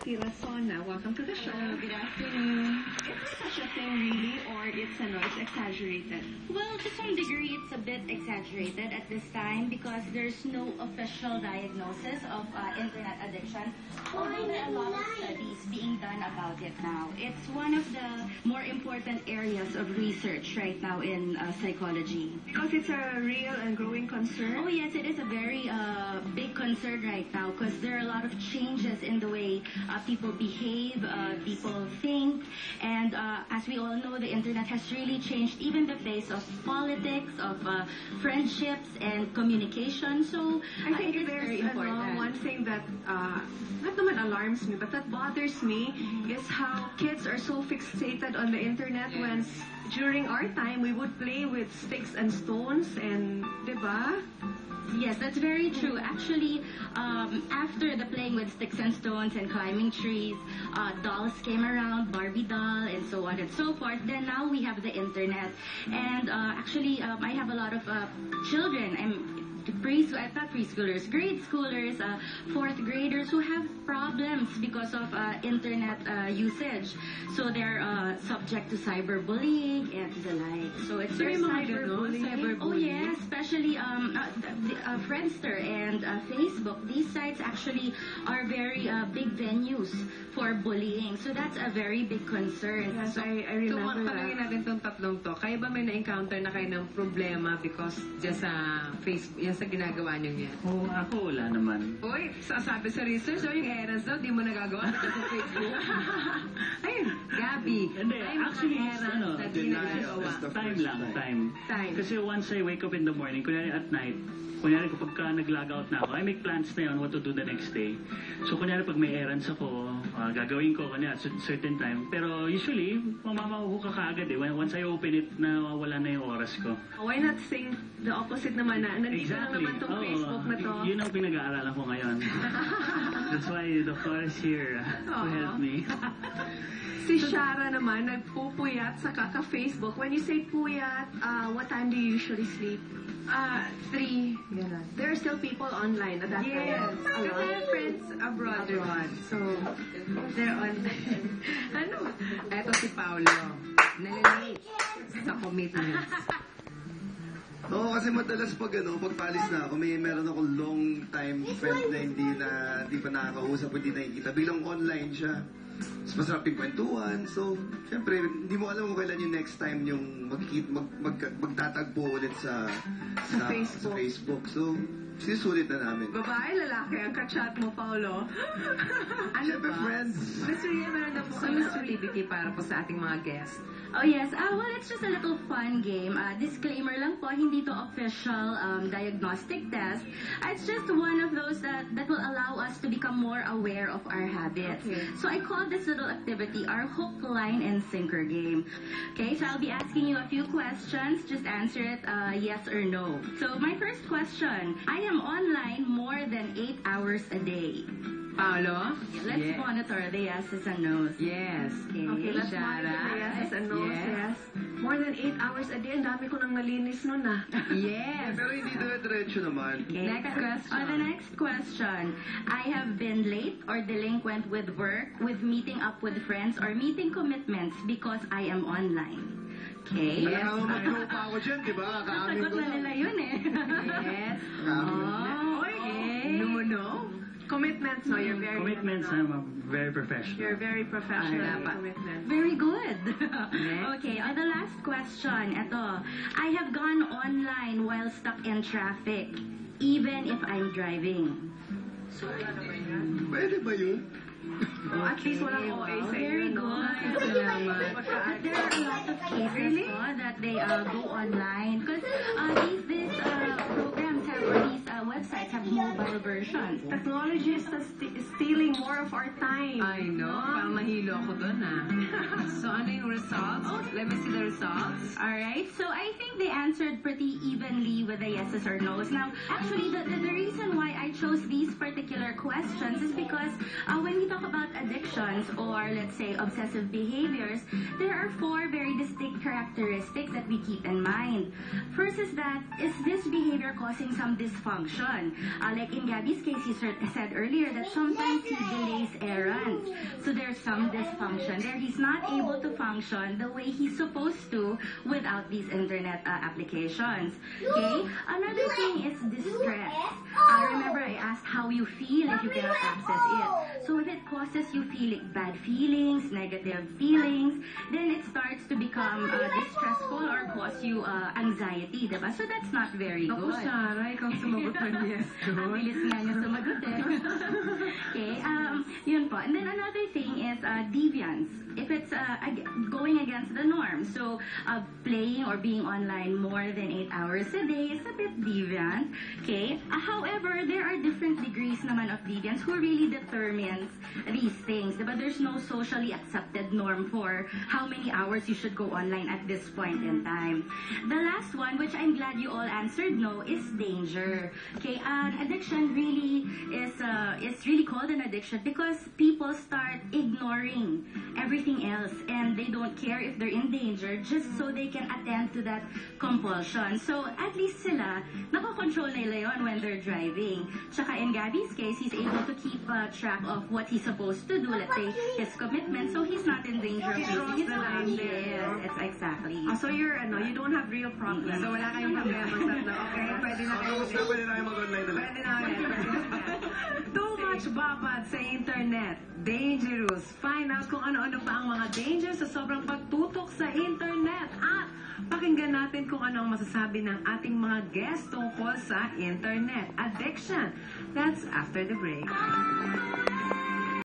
Tirasona. Welcome to the show. Hello, good afternoon. Is there such a thing really, or it's exaggerated? Well, to some degree, it's a bit exaggerated at this time because there's no official diagnosis of internet addiction. Although there are a lot of studies being done about it now. It's one of the more important areas of research right now in psychology. Because it's a real and growing concern. Oh yes, it is a very big concern right now because there are a lot of changes in the way people behave, people think, and as we all know, the internet has really changed even the face of politics, of friendships and communication. So I think it is there's very important. one thing that not naman alarms me, but that bothers me is how kids are so fixated on the internet when during our time we would play with sticks and stones and, diba? Yes, that's very true. Actually, after the playing with sticks and stones and climbing trees, dolls came around, Barbie doll, and so on and so forth. Then now we have the internet. And actually, I have a lot of children. Not preschoolers, grade schoolers, fourth graders who have problems because of internet usage. So they're subject to cyberbullying and the like. So it's very cyberbullying. Oh yes, especially Friendster and Facebook. These sites actually are very big venues for bullying. So that's a very big concern. Yes, So, I remember that. Tanungin natin itong tatlong to. Kayo ba may na-encounter na kayo ng problema because dyan sa Facebook, yan sa ginagawa nyo yan? Oo, ako wala naman. Uy, sasabi sa research, yung errands daw, di mo nagagawa sa Facebook. Ayun, Gabi. Hindi, ay, mga actually, errands na di nagagawa. time lang, time. Time. Kasi once I wake up in the morning, kunyari at night, kunyari kapag nag-log out na ako, I make plans na yun what to do the next day. So kunyari pag may errands ako, gagawin ko kunyari at certain time. Pero usually, mamamahu ka kaagad eh. Once I open it, wala na yung oras ko. Why not think the opposite naman na nandito lang naman tong Facebook na to? Yun ang pinag-aaralan ko ngayon. That's why the floor is here to help me. Si Shara naman, nagpupuyat sa kaka-Facebook. When you say puyat, what time do you usually sleep? 3. There are still people online at that time. Yes. A lot. I have friends abroad. So, They're online. Ano? Eto si Paolo. Nalilate sa commitments. Oo, kasi madalas pag pagpalis na ako, meron akong long time friend na hindi pa nakakausap, hindi nakikita. Bilang online siya. Mas masarap yung kwentuhan. So, syempre, hindi mo alam kung kailan yung next time yung magtatagpo ulit sa Facebook. So, sinusulit na namin. babae, lalaki, ang ka-chat mo, Paolo. Syempre, friends. Gusto niya meron na po kami activity para po sa ating mga guests. Oh yes, well it's just a little fun game. Disclaimer lang po, hindi to official diagnostic test. It's just one of those that will allow us to become more aware of our habits. Okay. So I call this little activity our hook, line, and sinker game. Okay, so I'll be asking you a few questions. Just answer it yes or no. So my first question, I am online more than 8 hours a day. Paolo? Let's Yes. monitor the yeses and nos. Yes. Okay, let's Shara. monitor the yeses and no's. Yes. More than 8 hours a day. Ang dami ko nang nalinis nun Yes. Pero hindi dire-diretso naman. Okay. Next question. On the next question, I have been late or delinquent with work, with meeting up with friends, or meeting commitments because I am online. Okay. Alam mo, mag-go pa ako dyan, di ba? Kaamin Sagot ko na na. nila yun eh. Yes. Oh, Oy, okay. No. Commitments, no? You're very... Commitments, I'm very professional. You're very professional Ay, in commitments. Very good. Next. Okay, on the last question, ito. I have gone online while stuck in traffic, even if I'm driving. Pwede ba yun? At least walang OA sa Very inyo, no? good. Salamat. But there are a lot of cases that they go online because these programs have, or these websites have mobile versions. Technology is stealing more of our time. I know. Parang mahilo ako doon So ano yung results? Let me see the results. All right, so I think they answered pretty evenly with the yeses or nos. Now, actually, the reason why I chose these particular questions is because when we talk about addictions or, let's say, obsessive behaviors, there are 4 very distinct characteristics that we keep in mind. First is that, is this behavior causing some dysfunction? Like in Gabby's case, he said earlier that sometimes he delays errands. some dysfunction there. He's not able to function the way he's supposed to without these internet applications. Okay? Another thing is distress. Remember I asked how you feel if you cannot access it. So if it causes you bad feelings, negative feelings, then it starts to become distressful or cause you anxiety, diba? So that's not very Ako, good. Sarah, ikaw sumagot ng yes Ang doon. bilis nga niya sumagot eh. Okay, yun po. And then another thing is deviance. If it's going against the norm. So, playing or being online more than 8 hours a day is a bit deviant. Okay? However, there are different degrees naman of deviance who really determines these things. But there's no socially accepted norm for how many hours you should go online at this point in time. The last one, which I'm glad you all answered no, is danger. Okay? An addiction really is really called an addiction because people start ignoring everything else and they don't care if they're in danger just so they can attend to that compulsion. So at least sila, nakokontrol nila yun when they're driving. Tsaka in Gabby's case, he's able to keep track of what he's supposed to do, let's say his commitment, so he's not in danger of losing his life. Yes, it's exactly. So you don't have real problems. So wala kayong problema sa tatlo. Okay, pwede na kayo. Pwede na kayo mag-online na lang. Pwede na ulit. Too much babad sa internet. Dangerous. Find out kung ano-ano pa ang mga dangers sa sobrang pagtutok sa internet. At pakinggan natin kung ano ang masasabi ng ating mga guest tungkol sa internet addiction. That's after the break.